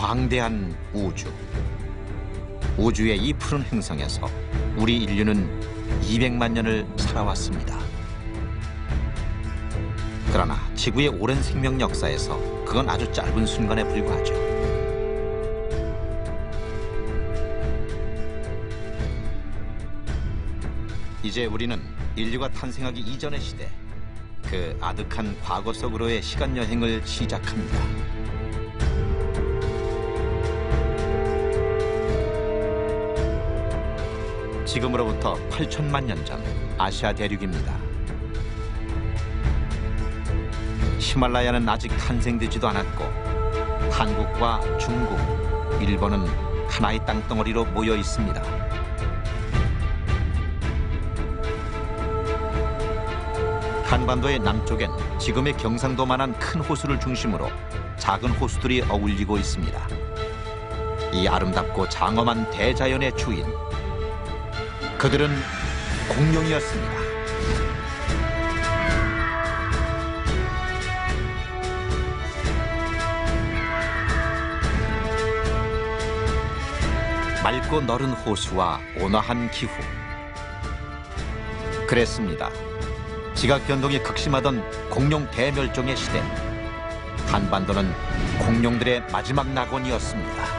광대한 우주. 우주의 이 푸른 행성에서 우리 인류는 200만 년을 살아왔습니다. 그러나 지구의 오랜 생명 역사에서 그건 아주 짧은 순간에 불과하죠. 이제 우리는 인류가 탄생하기 이전의 시대, 그 아득한 과거 속으로의 시간 여행을 시작합니다. 지금으로부터 8천만 년 전 아시아 대륙입니다. 히말라야는 아직 탄생되지도 않았고 한국과 중국, 일본은 하나의 땅덩어리로 모여 있습니다. 한반도의 남쪽엔 지금의 경상도만한 큰 호수를 중심으로 작은 호수들이 어울리고 있습니다. 이 아름답고 장엄한 대자연의 주인, 그들은 공룡이었습니다. 맑고 너른 호수와 온화한 기후. 그랬습니다. 지각 변동이 극심하던 공룡 대멸종의 시대. 한반도는 공룡들의 마지막 낙원이었습니다.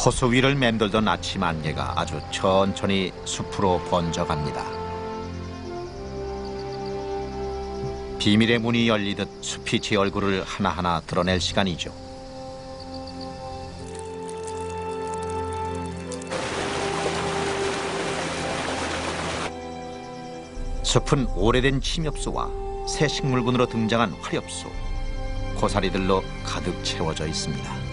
호수 위를 맴돌던 아침 안개가 아주 천천히 숲으로 번져갑니다. 비밀의 문이 열리듯 숲이 제 얼굴을 하나하나 드러낼 시간이죠. 숲은 오래된 침엽수와 새 식물군으로 등장한 화렵수, 고사리들로 가득 채워져 있습니다.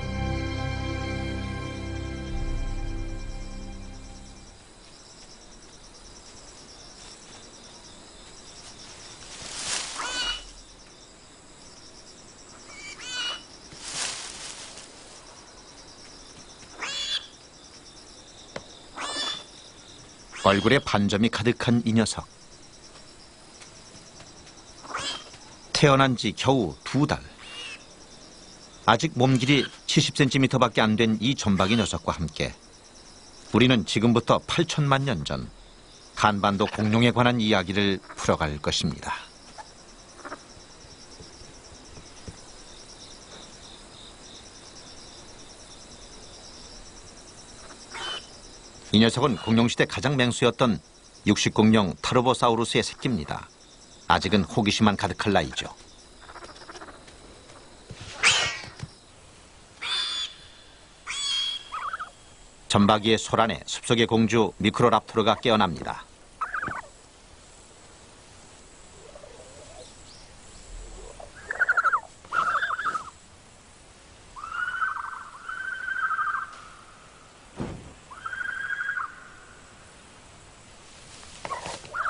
얼굴에 반점이 가득한 이 녀석. 태어난 지 겨우 2달. 아직 몸 길이 70cm밖에 안 된 이 점박이 녀석과 함께 우리는 지금부터 8천만 년 전 한반도 공룡에 관한 이야기를 풀어갈 것입니다. 이 녀석은 공룡시대 가장 맹수였던 육식공룡 타르보사우루스의 새끼입니다. 아직은 호기심만 가득할 나이죠. 점박이의 소란에 숲속의 공주 미크로랍토르가 깨어납니다.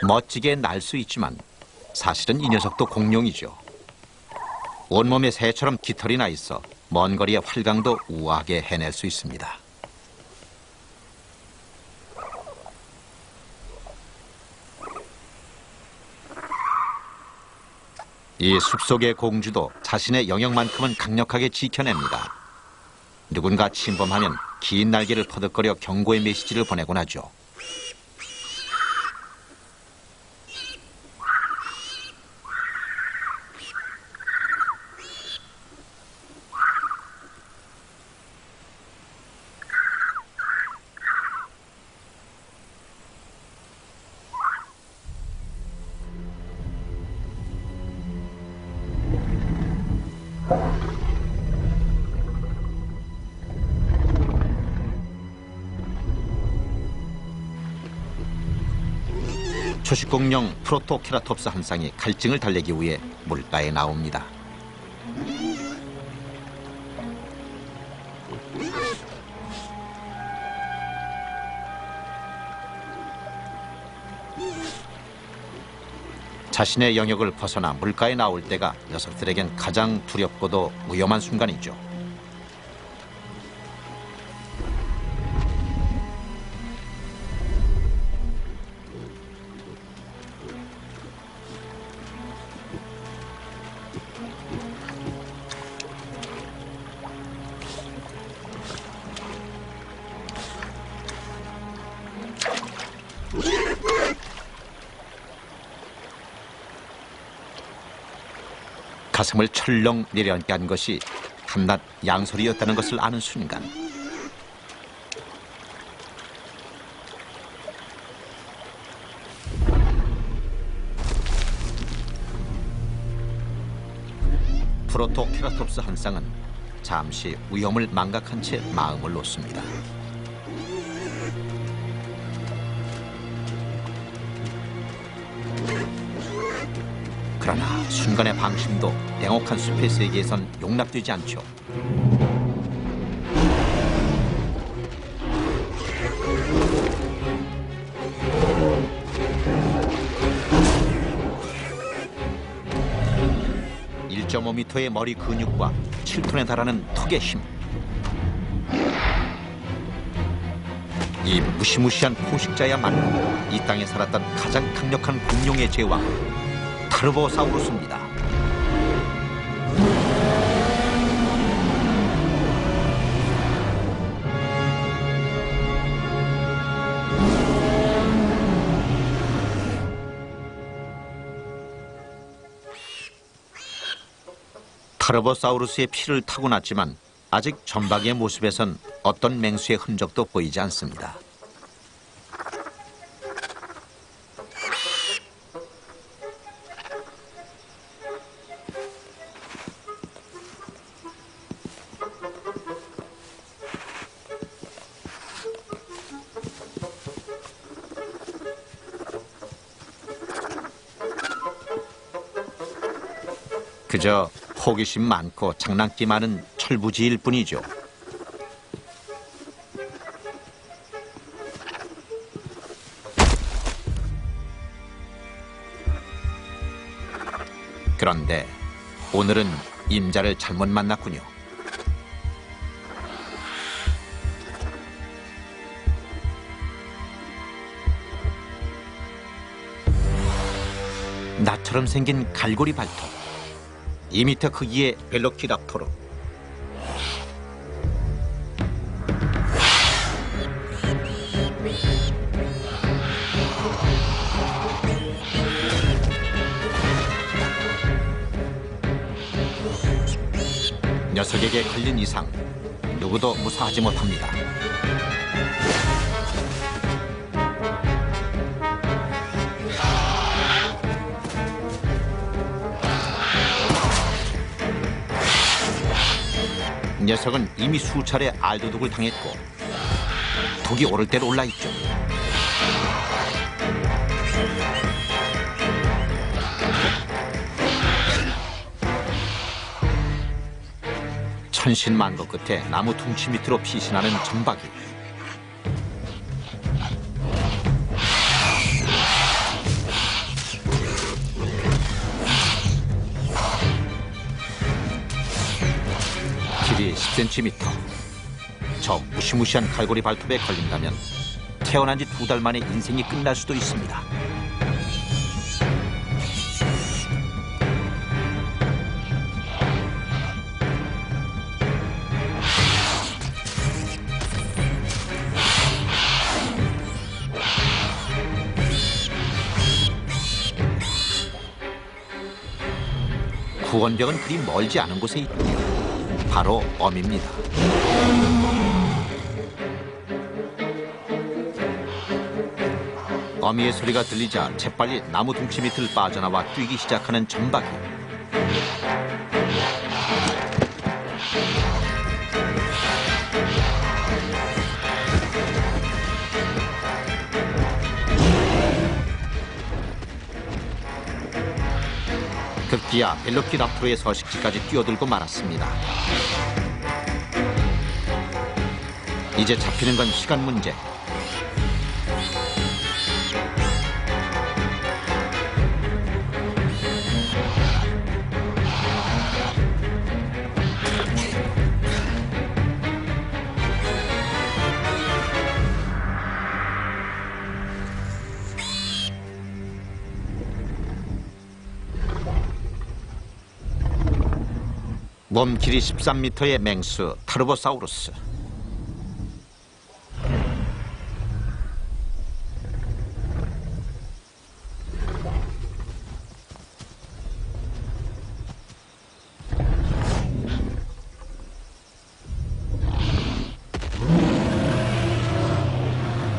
멋지게 날 수 있지만 사실은 이 녀석도 공룡이죠. 온몸에 새처럼 깃털이 나 있어 먼 거리의 활강도 우아하게 해낼 수 있습니다. 이 숲속의 공주도 자신의 영역만큼은 강력하게 지켜냅니다. 누군가 침범하면 긴 날개를 퍼득거려 경고의 메시지를 보내곤 하죠. 초식공룡 프로토케라톱스 한 쌍이 갈증을 달래기 위해 물가에 나옵니다. 자신의 영역을 벗어나 물가에 나올 때가 녀석들에겐 가장 두렵고도 위험한 순간이죠. 가슴을 철렁 내려앉게 한 것이 한낱 양소리였다는 것을 아는 순간 프로토케라톱스 한 쌍은 잠시 위험을 망각한 채 마음을 놓습니다. 그러나 순간의 방심도 냉혹한 숲의 세계에선 용납되지 않죠. (1.5m의) 머리 근육과 7톤에 달하는 턱의 힘. 이 무시무시한 포식자야말로 이 땅에 살았던 가장 강력한 공룡의 제왕 타르보사우루스입니다. 타르보사우루스의 피를 타고났지만 아직 점박이의 모습에선 어떤 맹수의 흔적도 보이지 않습니다. 그저 호기심 많고 장난기 많은 철부지일 뿐이죠. 그런데 오늘은 임자를 잘못 만났군요. 나처럼 생긴 갈고리 발톱. 2m 크기의 벨로키랍토르. 녀석에게 걸린 이상 누구도 무사하지 못합니다. 녀석은 이미 수차례 알도둑을 당했고 독이 오를 대로 올라있죠. 천신만고 끝에 나무 퉁치 밑으로 피신하는 점박이. 길이 10cm. 저 무시무시한 갈고리 발톱에 걸린다면 태어난 지 2달 만에 인생이 끝날 수도 있습니다. 구원벽은 그리 멀지 않은 곳에 있군요. 바로 어미입니다. 어미의 소리가 들리자 재빨리 나무 둥치 밑을 빠져나와 뛰기 시작하는 점박이. 급기야 벨로키랍토르의 서식지까지 뛰어들고 말았습니다. 이제 잡히는 건 시간 문제. 몸 길이 13m의 맹수 타르보사우루스.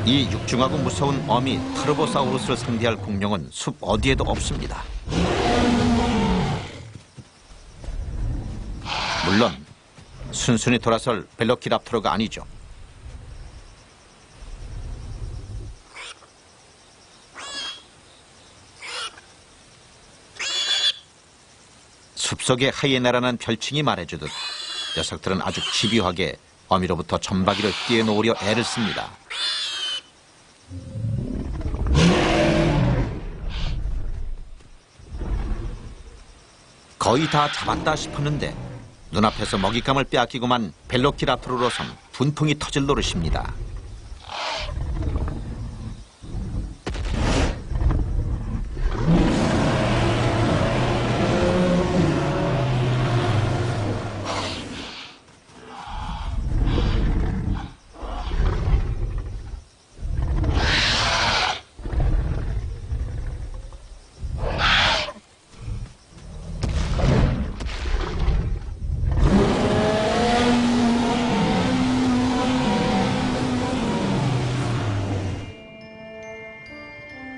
이 육중하고 무서운 어미 타르보사우루스를 상대할 공룡은 숲 어디에도 없습니다. 물론 순순히 돌아설 벨로키랍토르가 아니죠. 숲속의 하이에나라는 별칭이 말해주듯 녀석들은 아주 집요하게 어미로부터 점박이를 떼어놓으려 애를 씁니다. 거의 다 잡았다 싶었는데 눈앞에서 먹잇감을 빼앗기고만 벨로키랍토르로선 분통이 터질 노릇입니다.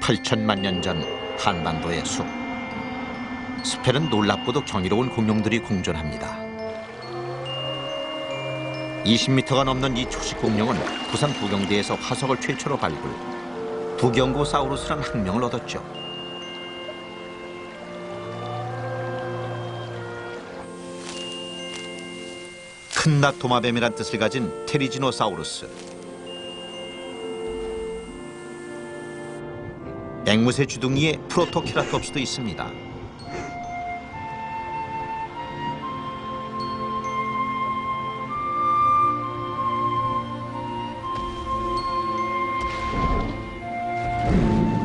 (8천만 년) 전 한반도의 숲. 숲에는 놀랍고도 경이로운 공룡들이 공존합니다. 20m가 넘는 이 초식 공룡은 부산 부경대에서 화석을 최초로 발굴, 부경고사우루스라는 학명을 얻었죠. 큰낫 도마뱀이란 뜻을 가진 테리지노사우루스. 앵무새 주둥이에 프로토케라톱스도 있습니다.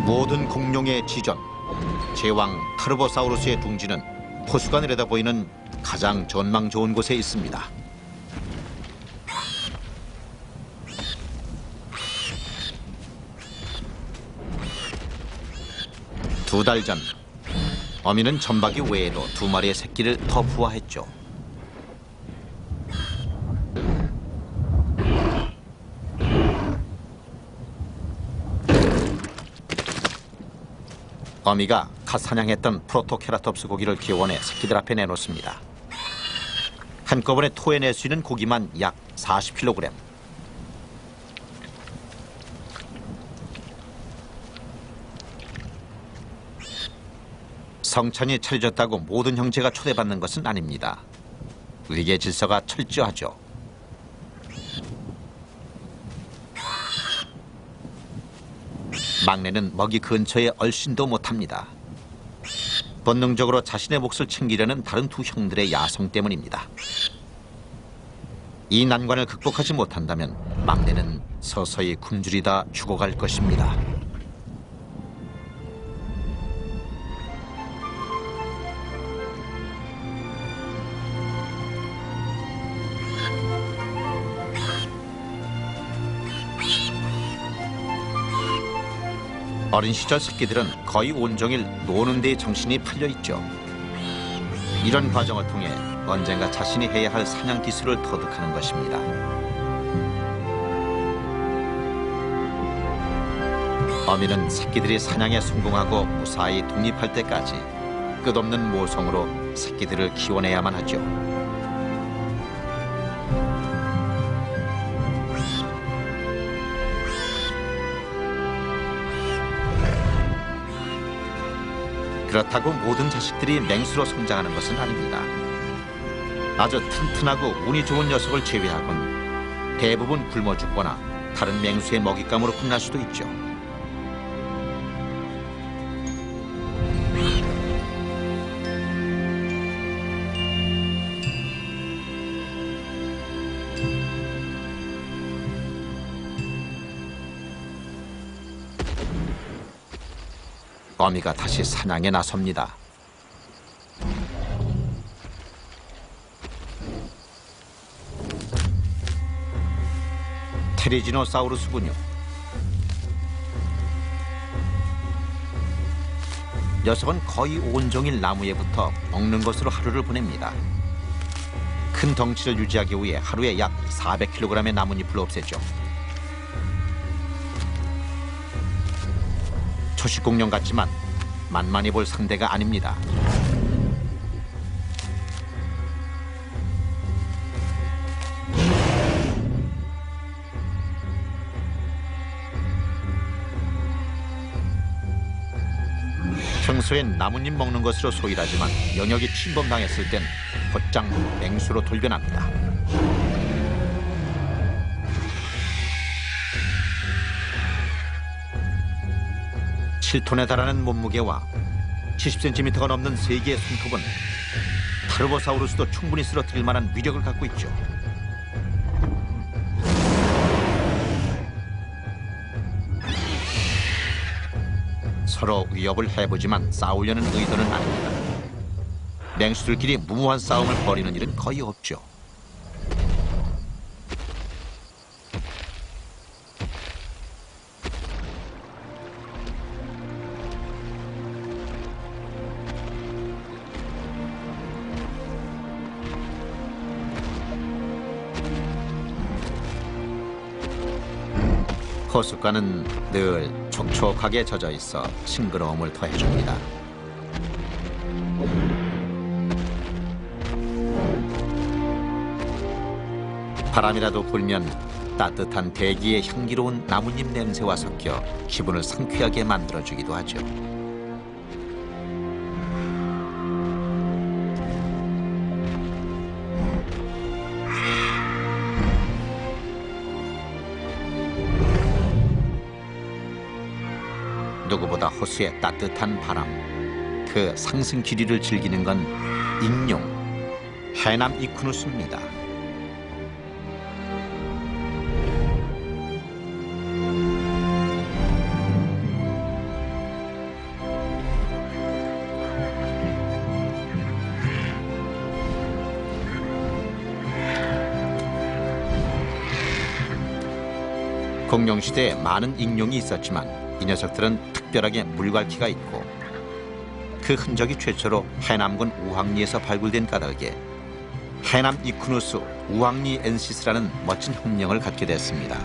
모든 공룡의 지전, 제왕 타르보사우루스의 둥지는 포수가 내려다보이는 가장 전망 좋은 곳에 있습니다. 두 달 전, 어미는 점박이 외에도 2마리의 새끼를 더 부화했죠. 어미가 갓 사냥했던 프로토케라톱스 고기를 기원해 새끼들 앞에 내놓습니다. 한꺼번에 토해낼 수 있는 고기만 약 40kg. 성찬이 차려졌다고 모든 형제가 초대받는 것은 아닙니다. 위계 질서가 철저하죠. 막내는 먹이 근처에 얼씬도 못합니다. 본능적으로 자신의 몫을 챙기려는 다른 두 형들의 야성 때문입니다. 이 난관을 극복하지 못한다면 막내는 서서히 굶주리다 죽어갈 것입니다. 어린 시절 새끼들은 거의 온종일 노는 데에 정신이 팔려 있죠. 이런 과정을 통해 언젠가 자신이 해야 할 사냥 기술을 터득하는 것입니다. 어미는 새끼들이 사냥에 성공하고 무사히 독립할 때까지 끝없는 모성으로 새끼들을 키워내야만 하죠. 그렇다고 모든 자식들이 맹수로 성장하는 것은 아닙니다. 아주 튼튼하고 운이 좋은 녀석을 제외하곤 대부분 굶어 죽거나 다른 맹수의 먹잇감으로 끝날 수도 있죠. 어미가 다시 사냥에 나섭니다. 테리지노사우루스군요. 녀석은 거의 온종일 나무에 붙어 먹는 것으로 하루를 보냅니다. 큰 덩치를 유지하기 위해 하루에 약 400kg의 나뭇잎을 없애죠. 초식 공룡 같지만 만만히 볼 상대가 아닙니다. 평소엔 나뭇잎 먹는 것으로 소일하지만 영역이 침범당했을 땐 곧장 맹수로 돌변합니다. (7톤에) 달하는 몸무게와 70cm가 넘는 세 개의 손톱은 타르보사우루스도 충분히 쓰러뜨릴 만한 위력을 갖고 있죠. 서로 위협을 해보지만 싸우려는 의도는 아닙니다. 맹수들끼리 무모한 싸움을 벌이는 일은 거의 없죠. 호숫가는 늘 촉촉하게 젖어 있어 싱그러움을 더해줍니다. 바람이라도 불면 따뜻한 대기의 향기로운 나뭇잎 냄새와 섞여 기분을 상쾌하게 만들어주기도 하죠. 누구보다 호수의 따뜻한 바람, 그 상승 길이를 즐기는 건 익룡, 해남 이쿠누스입니다. 공룡시대에 많은 익룡이 있었지만 이 녀석들은 특별하게 물갈퀴가 있고 그 흔적이 최초로 해남군 우황리에서 발굴된 까닭에 해남 이쿠누스 우황리 엔시스라는 멋진 형명을 갖게 됐습니다.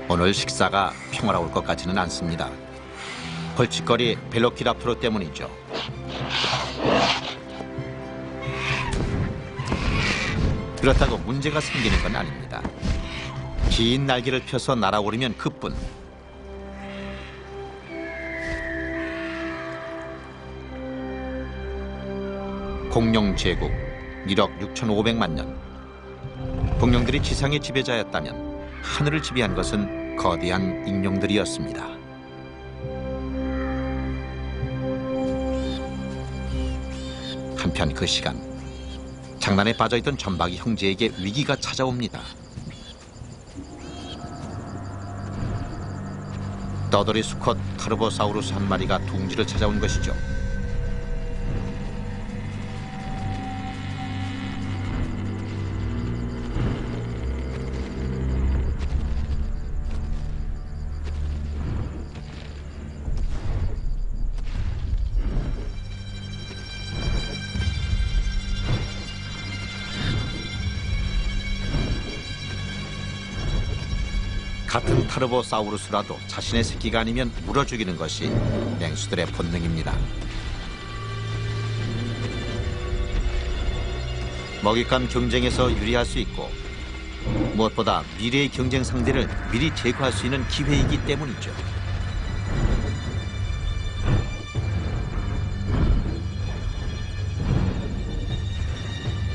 오늘 식사가 평화로울 것 같지는 않습니다. 벌칙거리 벨로키랍토르 때문이죠. 그렇다고 문제가 생기는 건 아닙니다. 긴 날개를 펴서 날아오르면 그뿐. 공룡 제국 1억 6,500만 년. 공룡들이 지상의 지배자였다면 하늘을 지배한 것은 거대한 익룡들이었습니다. 한편 그 시간 장난에 빠져있던 점박이 형제에게 위기가 찾아옵니다. 떠돌이 수컷 타르보사우루스 한 마리가 둥지를 찾아온 것이죠. 같은 타르보사우루스라도 자신의 새끼가 아니면 물어 죽이는 것이 맹수들의 본능입니다. 먹잇감 경쟁에서 유리할 수 있고 무엇보다 미래의 경쟁 상대를 미리 제거할 수 있는 기회이기 때문이죠.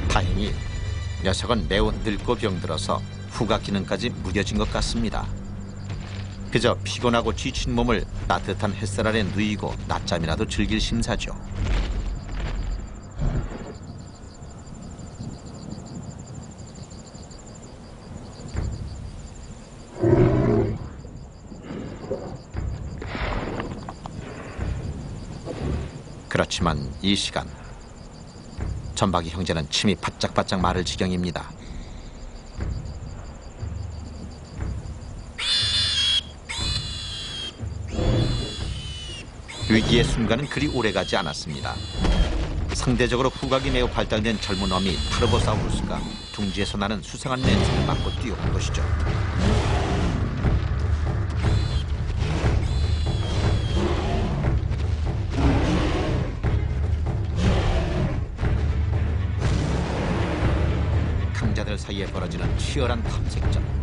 다행히 녀석은 매우 늙고 병들어서 후각 기능까지 무뎌진 것 같습니다. 그저 피곤하고 지친 몸을 따뜻한 햇살 아래 누이고 낮잠이라도 즐길 심사죠. 그렇지만 이 시간 전박이 형제는 침이 바짝바짝 마를 지경입니다. 위기의 순간은 그리 오래가지 않았습니다. 상대적으로 후각이 매우 발달된 젊은 어미 타르보사우루스가 둥지에서 나는 수상한 냄새를 맡고 뛰어온 것이죠. 강자들 사이에 벌어지는 치열한 탐색전.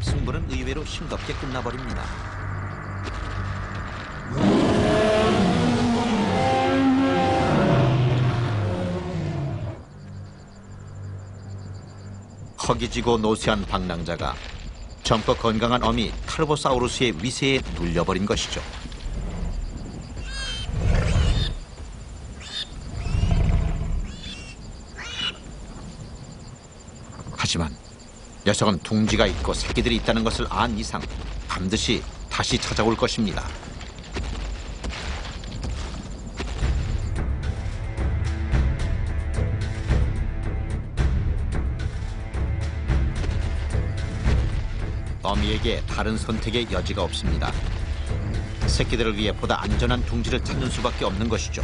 승부는 의외로 싱겁게 끝나버립니다. 허기지고 노쇠한 방랑자가 젊고 건강한 어미 타르보사우루스의 위세에 눌려버린 것이죠. 하지만 녀석은 둥지가 있고 새끼들이 있다는 것을 안 이상 반드시 다시 찾아올 것입니다. 어미에게 다른 선택의 여지가 없습니다. 새끼들을 위해 보다 안전한 둥지를 찾는 수밖에 없는 것이죠.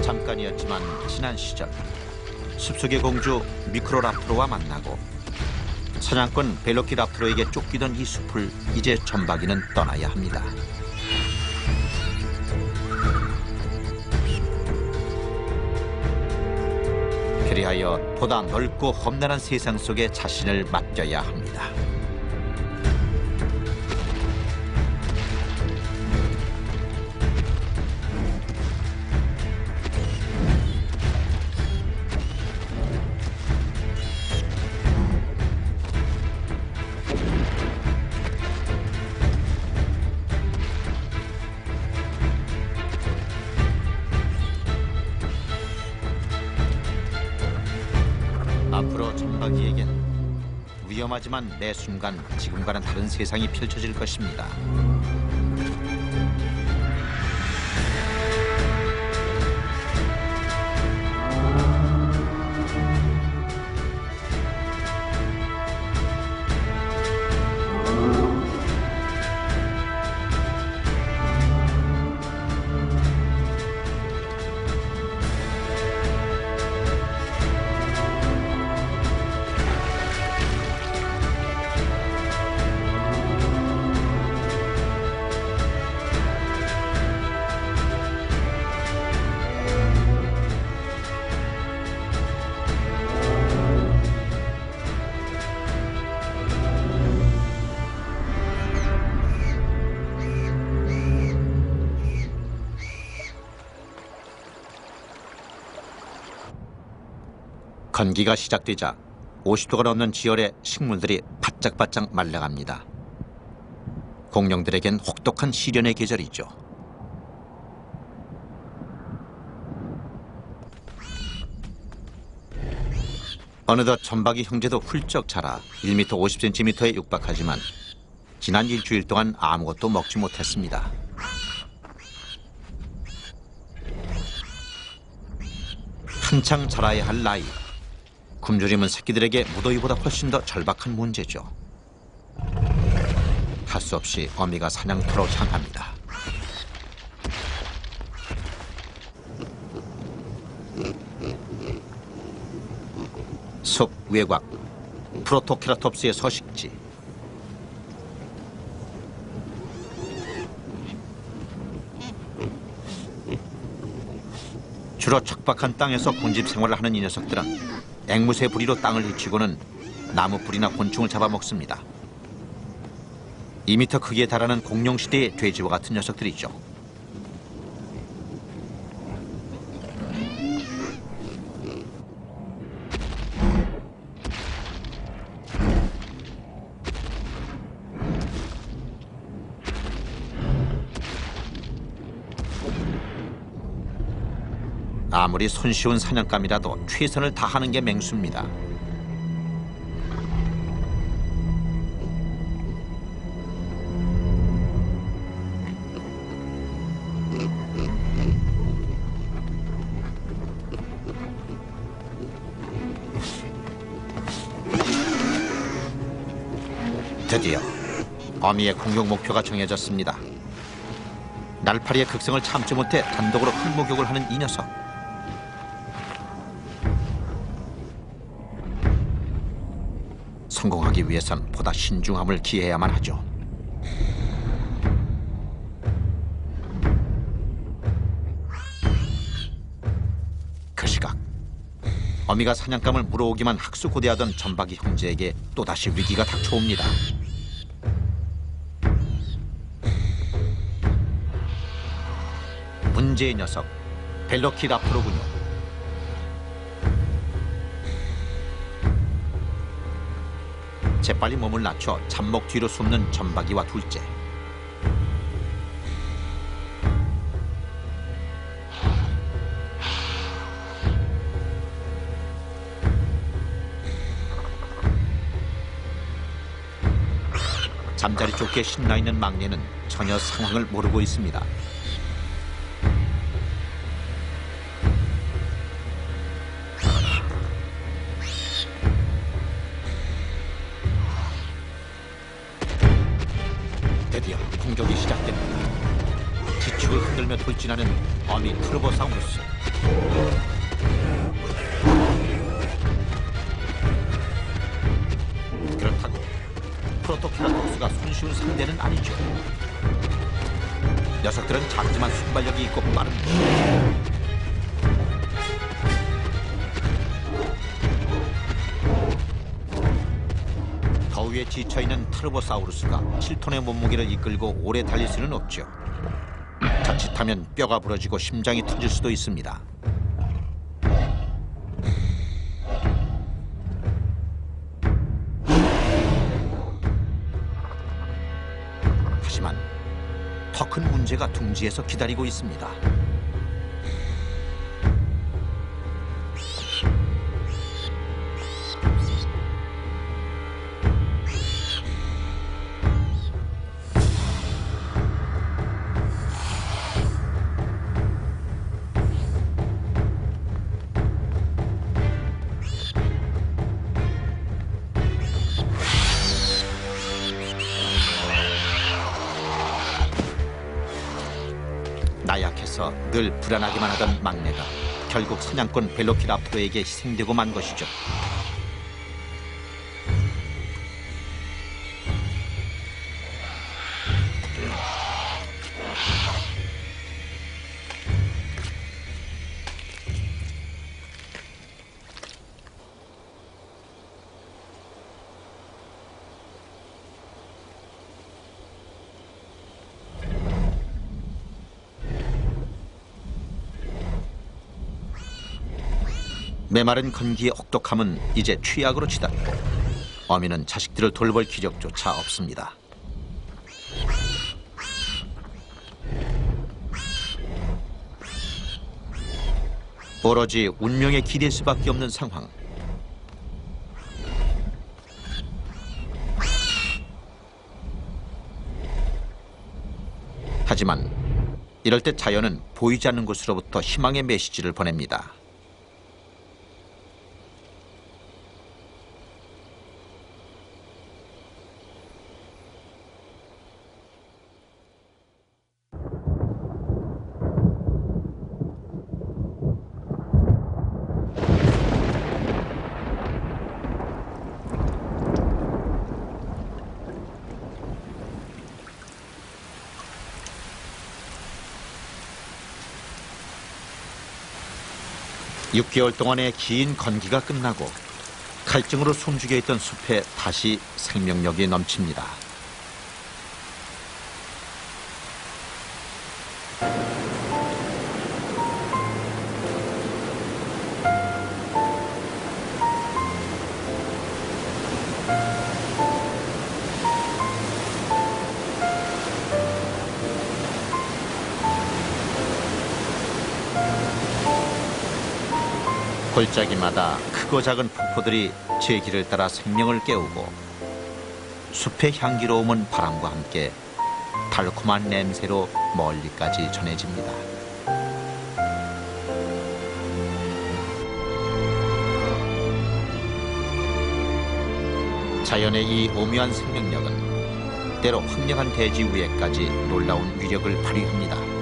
잠깐이었지만 지난 시절 숲속의 공주 미크로랍토로와 만나고 사냥꾼 벨로키랍토로에게 쫓기던 이 숲을 이제 전박이는 떠나야 합니다. 그리하여 보다 넓고 험난한 세상 속에 자신을 맡겨야 합니다. 앞으로 전박이에겐 위험하지만 매 순간 지금과는 다른 세상이 펼쳐질 것입니다. 건기가 시작되자 50도가 넘는 지열의 식물들이 바짝바짝 말라갑니다. 공룡들에겐 혹독한 시련의 계절이죠. 어느덧 전박이 형제도 훌쩍 자라 1m 50cm에 육박하지만 지난 일주일 동안 아무것도 먹지 못했습니다. 한창 자라야 할 나이. 굶주림은 새끼들에게 무더위보다 훨씬 더 절박한 문제죠. 할 수 없이 어미가 사냥터로 향합니다. 숲 외곽, 프로토케라톱스의 서식지. 주로 척박한 땅에서 군집 생활을 하는 이 녀석들은 앵무새 부리로 땅을 헤치고는 나무 뿌리나 곤충을 잡아먹습니다. 2m 크기에 달하는 공룡시대의 돼지와 같은 녀석들이죠. 아무리 손쉬운 사냥감이라도 최선을 다하는 게 맹수입니다. 드디어 어미의 공격 목표가 정해졌습니다. 날파리의 극성을 참지 못해 단독으로 흙목욕을 하는 이 녀석. 성공하기 위해선 보다 신중함을 기해야만 하죠. 그 시각 어미가 사냥감을 물어오기만 학수고대하던 점박이 형제에게 또다시 위기가 닥쳐옵니다. 문제의 녀석 벨로키라프로군요. 재빨리 몸을 낮춰 잡목 뒤로 숨는 점박이와 둘째. 잠자리 쫓기에 신나 있는 막내는 전혀 상황을 모르고 있습니다. 드디어 공격이 시작됩니다. 지축을 흔들며 돌진하는 어미 트로보사우루스. 그렇다고 프로토케라톱스가 손쉬운 상대는 아니죠. 녀석들은 작지만 순발력이 있고 빠릅니다. 더위에 지쳐있는 트로보사우루스가 7톤의 몸무게를 이끌고 오래 달릴 수는 없죠. 자칫하면 뼈가 부러지고 심장이 터질 수도 있습니다. 하지만 더 큰 문제가 둥지에서 기다리고 있습니다. 나약해서 늘 불안하기만 하던 막내가 결국 사냥꾼 벨로키라프로에게 희생되고 만 것이죠. 메마른 건기의 혹독함은 이제 취약으로 치닫고 어미는 자식들을 돌볼 기력조차 없습니다. 오로지 운명에 기댈 수밖에 없는 상황. 하지만 이럴 때 자연은 보이지 않는 곳으로부터 희망의 메시지를 보냅니다. 육 개월 동안의 긴 건기가 끝나고 갈증으로 숨죽여 있던 숲에 다시 생명력이 넘칩니다. 골짜기마다 크고 작은 폭포들이 제 길을 따라 생명을 깨우고 숲의 향기로움은 바람과 함께 달콤한 냄새로 멀리까지 전해집니다. 자연의 이 오묘한 생명력은 때로 황량한 대지 위에까지 놀라운 위력을 발휘합니다.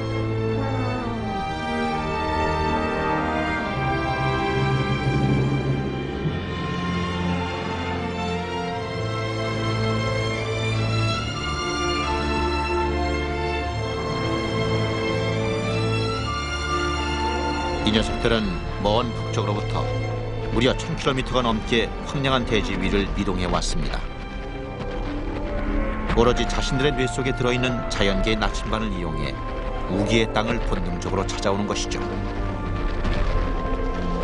이 녀석들은 먼 북쪽으로부터 무려 1000km가 넘게 황량한 대지 위를 이동해 왔습니다. 오로지 자신들의 뇌 속에 들어있는 자연계의 나침반을 이용해 우기의 땅을 본능적으로 찾아오는 것이죠.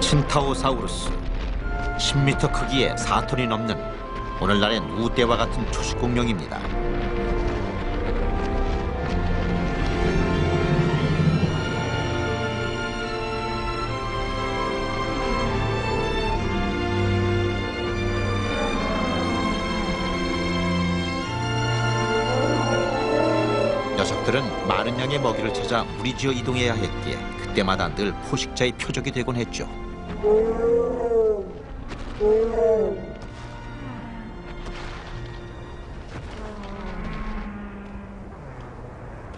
친타오사우루스, 10m 크기의 4톤이 넘는 오늘날의 우떼와 같은 초식 공룡입니다. 녀석들은 많은 양의 먹이를 찾아 무리지어 이동해야 했기에 그때마다 늘 포식자의 표적이 되곤 했죠.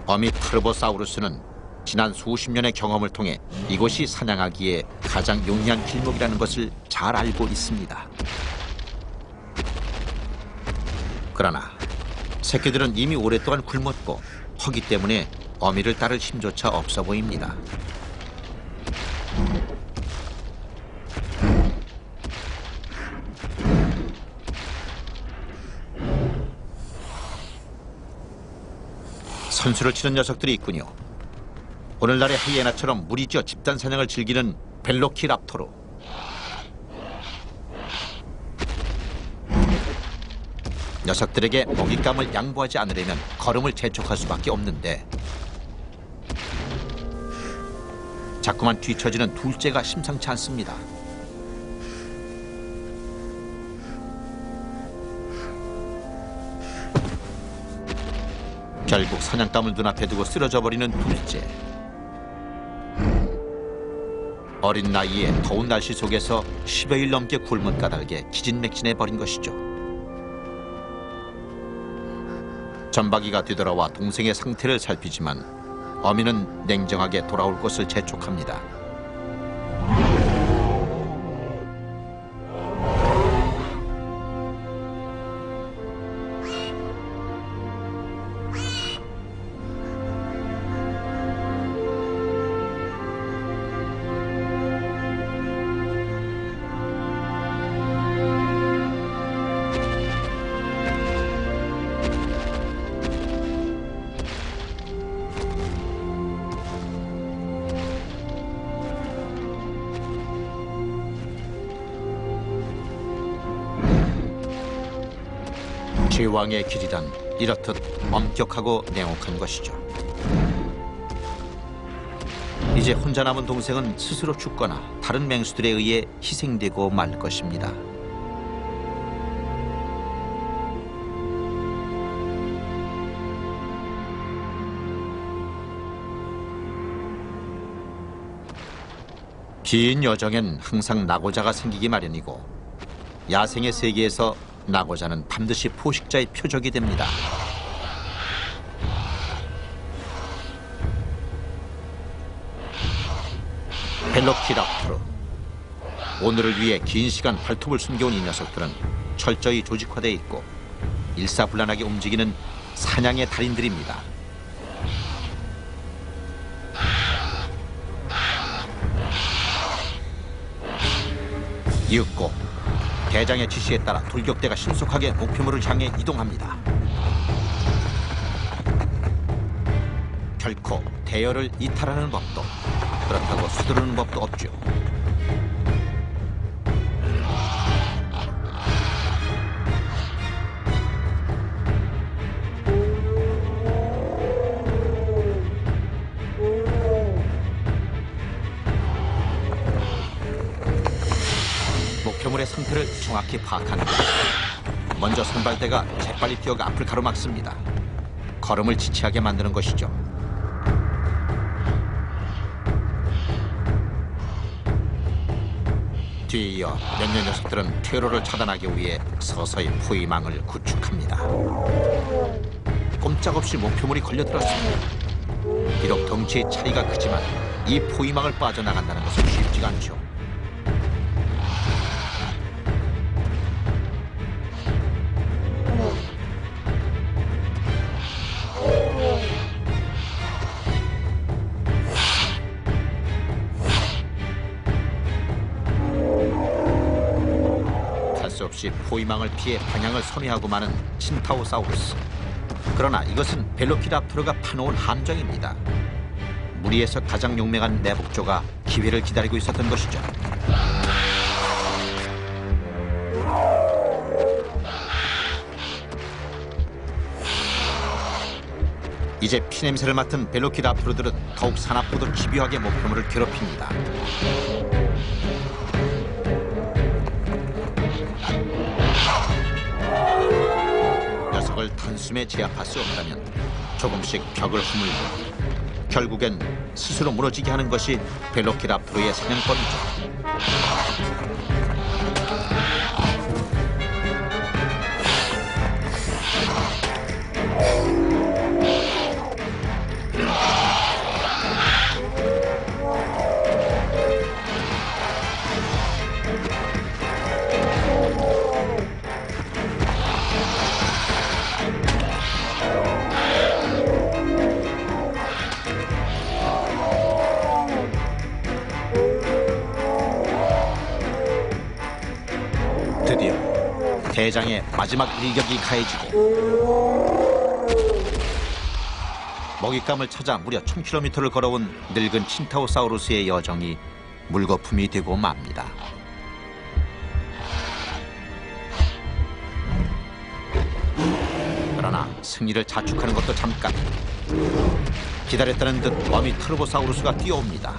어미타르보사우루스는 지난 수십 년의 경험을 통해 이곳이 사냥하기에 가장 용이한 길목이라는 것을 잘 알고 있습니다. 그러나 새끼들은 이미 오랫동안 굶었고 허기 때문에 어미를 따를 힘조차 없어 보입니다. 선수를 치는 녀석들이 있군요. 오늘날의 하이에나처럼 무리지어 집단 사냥을 즐기는 벨로키랍토르. 녀석들에게 먹잇감을 양보하지 않으려면 걸음을 재촉할 수밖에 없는데 자꾸만 뒤처지는 둘째가 심상치 않습니다. 결국 사냥감을 눈앞에 두고 쓰러져 버리는 둘째. 어린 나이에 더운 날씨 속에서 10여일 넘게 굶은 까닭에 기진맥진해 버린 것이죠. 전박이가 뒤돌아와 동생의 상태를 살피지만 어미는 냉정하게 돌아올 것을 재촉합니다. 제왕의 길이란 이렇듯 엄격하고 냉혹한 것이죠. 이제 혼자 남은 동생은 스스로 죽거나 다른 맹수들에 의해 희생되고 말 것입니다. 긴 여정엔 항상 낙오자가 생기기 마련이고 야생의 세계에서 낙오자는 반드시 포식자의 표적이 됩니다. 벨로키랍토르. 오늘을 위해 긴 시간 발톱을 숨겨온 이 녀석들은 철저히 조직화되어 있고 일사불란하게 움직이는 사냥의 달인들입니다. 이윽고 대장의 지시에 따라 돌격대가 신속하게 목표물을 향해 이동합니다. 결코 대열을 이탈하는 법도 그렇다고 서두르는 법도 없죠. 목표물의 상태를 정확히 파악합니다. 먼저 선발대가 재빨리 뛰어가 앞을 가로막습니다. 걸음을 지체하게 만드는 것이죠. 뒤에 이어 몇몇 녀석들은 퇴로를 차단하기 위해 서서히 포위망을 구축합니다. 꼼짝없이 목표물이 걸려들었습니다. 비록 덩치의 차이가 크지만 이 포위망을 빠져나간다는 것은 쉽지가 않죠. 할 수 없이 포위망을 피해 방향을 선회하고 마는 신타우사우루스. 그러나 이것은 벨로키랍토르가 파놓은 함정입니다. 무리에서 가장 용맹한 내복조가 기회를 기다리고 있었던 것이죠. 이제 피냄새를 맡은 벨로키랍토르들은 더욱 사납고도 집요하게 목표물을 괴롭힙니다. 녀석을 단숨에 제압할 수 없다면 조금씩 벽을 허물고 결국엔 스스로 무너지게 하는 것이 벨로키랍토르의 사냥법이죠. 드디어 대장의 마지막 일격이 가해지고 먹잇감을 찾아 무려 1000km를 걸어온 늙은 친타오사우루스의 여정이 물거품이 되고 맙니다. 그러나 승리를 자축하는 것도 잠깐. 기다렸다는 듯 어미 트로보사우루스가 뛰어옵니다.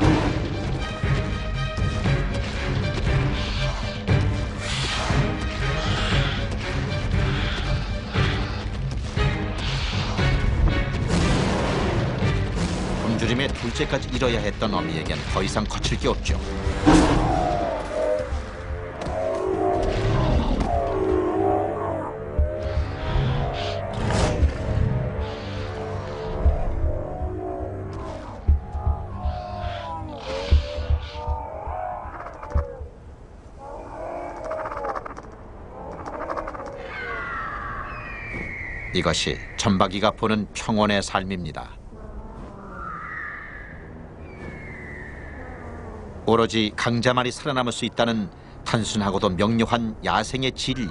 굶주림에 둘째까지 잃어야 했던 어미에겐 더 이상 거칠 게 없죠. 이것이 점박이가 보는 평온의 삶입니다. 오로지 강자만이 살아남을 수 있다는 단순하고도 명료한 야생의 진리.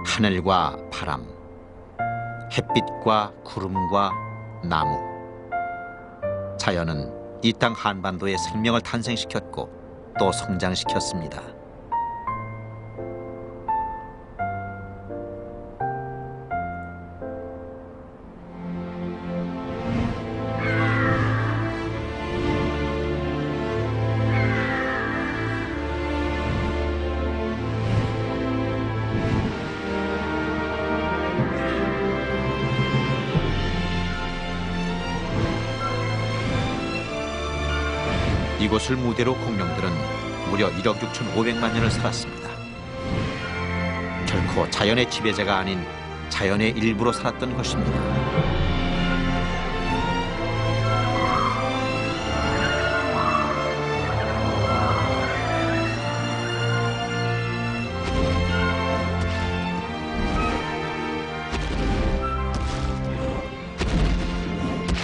하늘과 바람, 햇빛과 구름과 나무. 자연은 이 땅 한반도에 생명을 탄생시켰고 또 성장시켰습니다. 이곳을 무대로 공룡들은 무려 1억 6,500만 년을 살았습니다. 결코 자연의 지배자가 아닌 자연의 일부로 살았던 것입니다.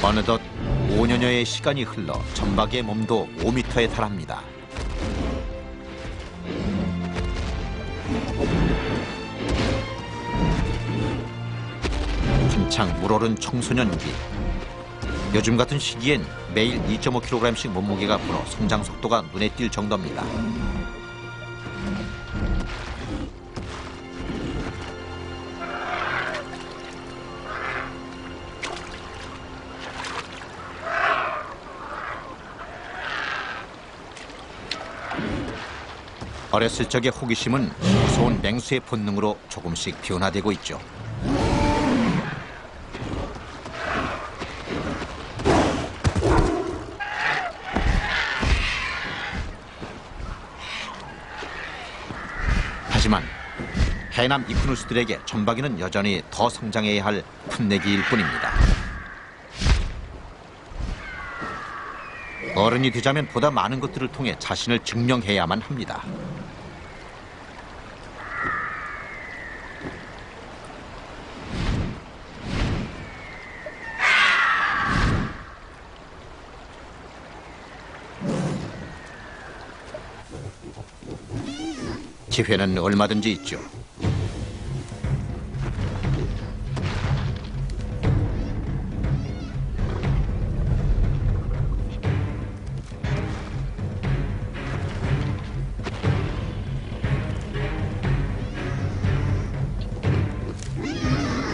어느덧 5년여의 시간이 흘러 점박이의 몸도 5m에 달합니다. 한창 물오른 청소년기. 요즘 같은 시기엔 매일 2.5kg씩 몸무게가 불어 성장 속도가 눈에 띌 정도입니다. 어렸을 적의 호기심은 무서운 맹수의 본능으로 조금씩 변화되고 있죠. 하지만 해남 이쿠누스들에게 점박이는 여전히 더 성장해야 할 풋내기일 뿐입니다. 어른이 되자면 보다 많은 것들을 통해 자신을 증명해야만 합니다. 기회는 얼마든지 있죠.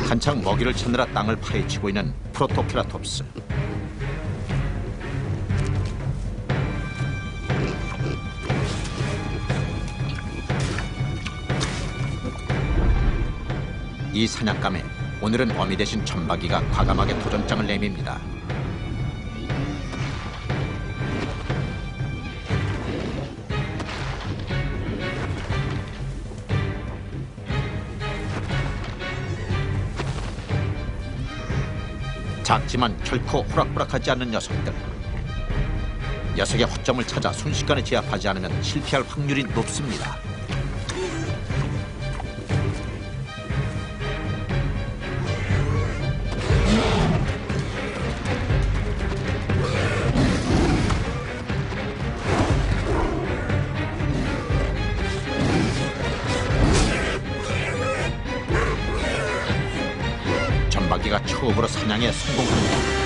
한창 먹이를 찾느라 땅을 파헤치고 있는 프로토케라톱스. 이 사냥감에 오늘은 어미 대신 점박이가 과감하게 도전장을 내밉니다. 작지만 결코 호락호락하지 않는 녀석들. 녀석의 허점을 찾아 순식간에 제압하지 않으면 실패할 확률이 높습니다. 점박이가 처음으로 사냥에 성공합니다.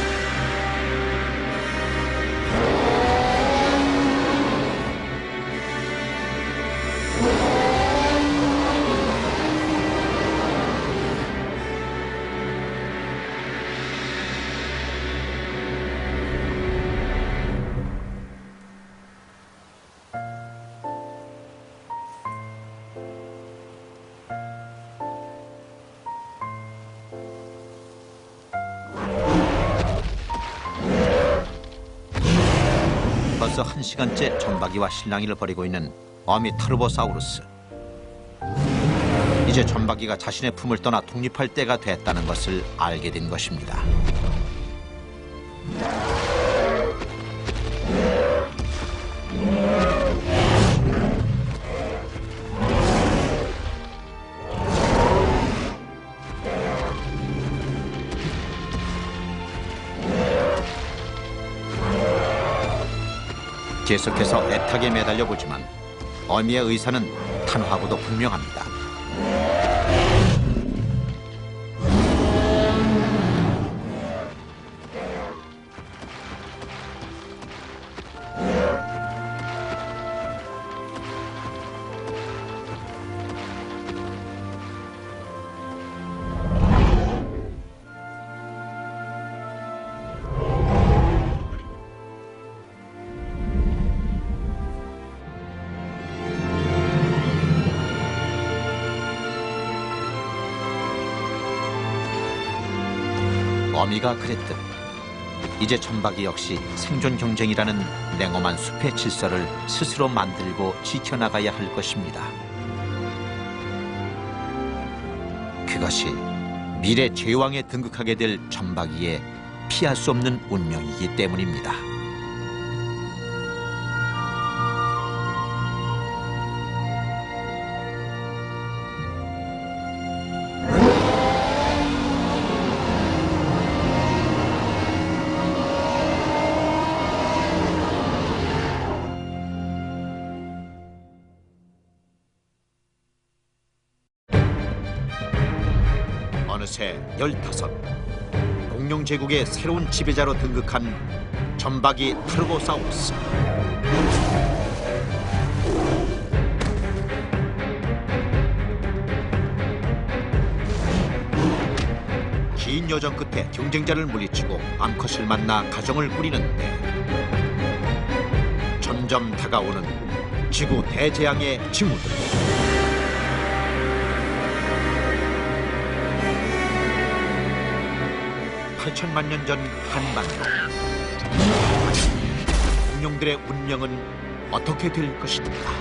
벌써 1시간째 점박이와 실랑이를 벌이고 있는 어미 타르보사우루스. 이제 점박이가 자신의 품을 떠나 독립할 때가 됐다는 것을 알게 된 것입니다. 계속해서 애타게 매달려 보지만 어미의 의사는 탄화하고도 분명합니다. 어미가 그랬듯 이제 점박이 역시 생존 경쟁이라는 냉엄한 숲의 질서를 스스로 만들고 지켜나가야 할 것입니다. 그것이 미래 제왕에 등극하게 될 점박이의 피할 수 없는 운명이기 때문입니다. 어느새 15. 공룡 제국의 새로운 지배자로 등극한 점박이 타르보사우루스. 긴 여정 끝에 경쟁자를 물리치고 암컷을 만나 가정을 꾸리는데 점점 다가오는 지구 대재앙의 징후들. 8천만 년 전 한반도. 공룡들의 운명은 어떻게 될 것인가?